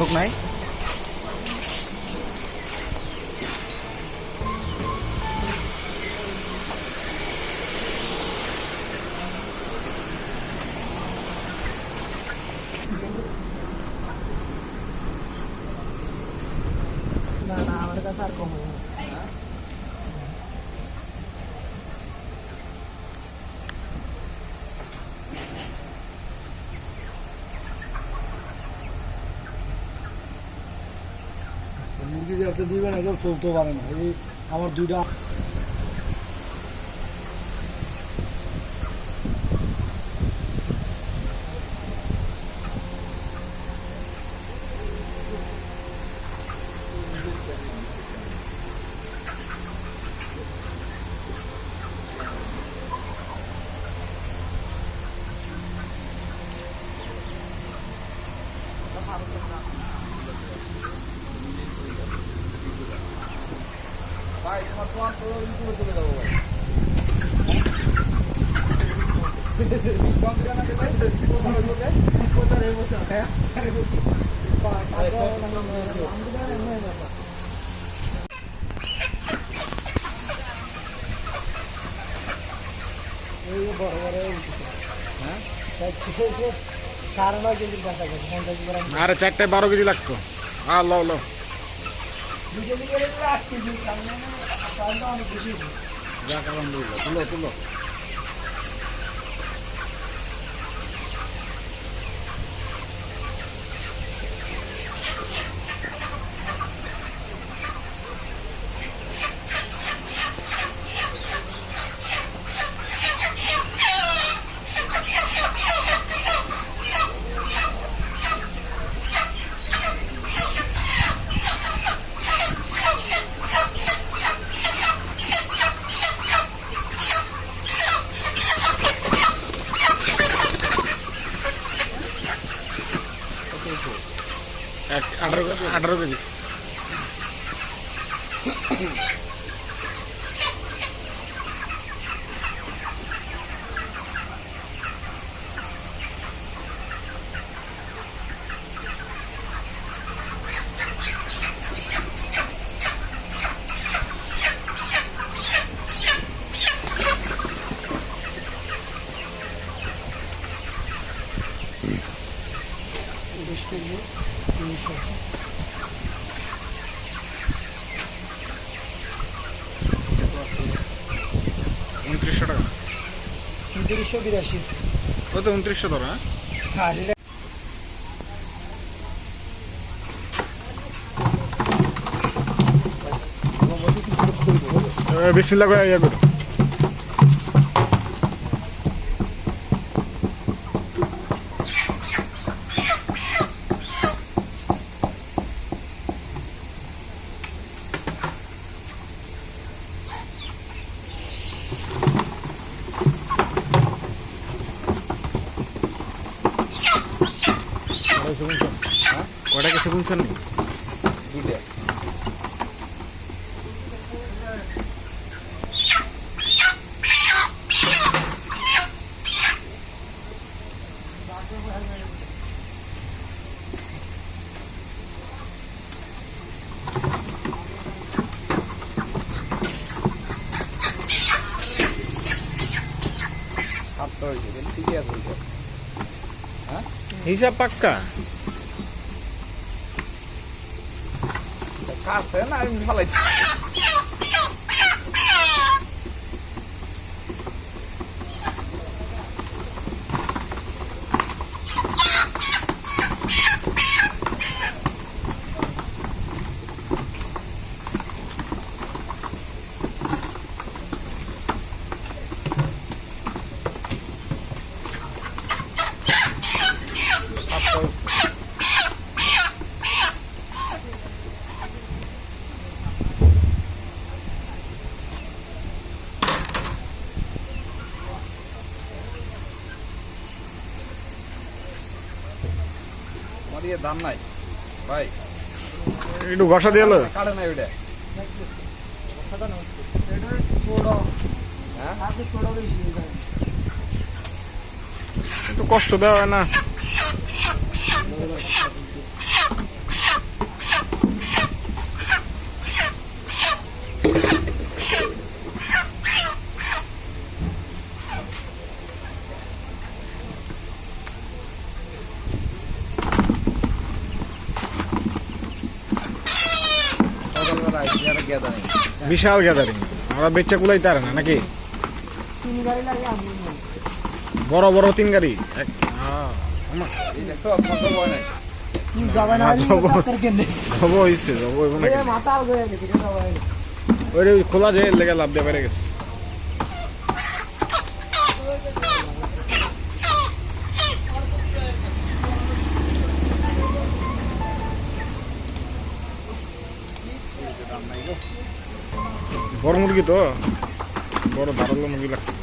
লোক নাই? না না আমার কাছে আর কম হবে না। মুরগি যে একটা দিবেন একদম চলতে পারে না, এই আমার দুইটা ভাই তোমার তোমার ইউটিউবে চলে যাবো ভাই। বড় বড় হ্যাঁ 9.5 কেজির কাছাকাছি 50 গ্রাম। আরে 4টায় 12 কেজি লাগতো। লো লো 2 কেজি করে 8 কেজি অনেক বেশি। যাক আলহামদুলিল্লাহ, তুলো তুলো। এক 18 কেজি। $29 টাকা। 2982। কত? 2900 ধরো। হ্যাঁ বিসমিল্লাহ করে ইয়া করো। কটা কিছু শুনছেন? দুইটা। সাতটা হয়েছে, কিন্তু ঠিকই আছে হিসাব। হ্যাঁ হিসাব পাক্কা। কাটছে না, আমি ফালাইছি। দিয়ে দাম নাই ভাই, একটু ঘষা দিয়ে কাটে নাই ওইটা। একটু কষ্ট দেওয়া হয় না। এটা গ্যাদারিং বিশাল গ্যাদারিং আমরা বেচা কুলাইতে পারে না নাকি 3 গাড়ি লাগে আমি বড় বড় 3 গাড়ি এই দেখো কত বয় নাই কি যাবে না আমি কাকার কেনে হবো হইছে হবো হইব নাকি এই মাথা আল হয়ে গেছে কেন ভাই ওই খোলা যে লেগে লাভ দিয়ে বেড়ে গেছে বড় মুরগি তো বড় ধারালো মুরগি লাগছে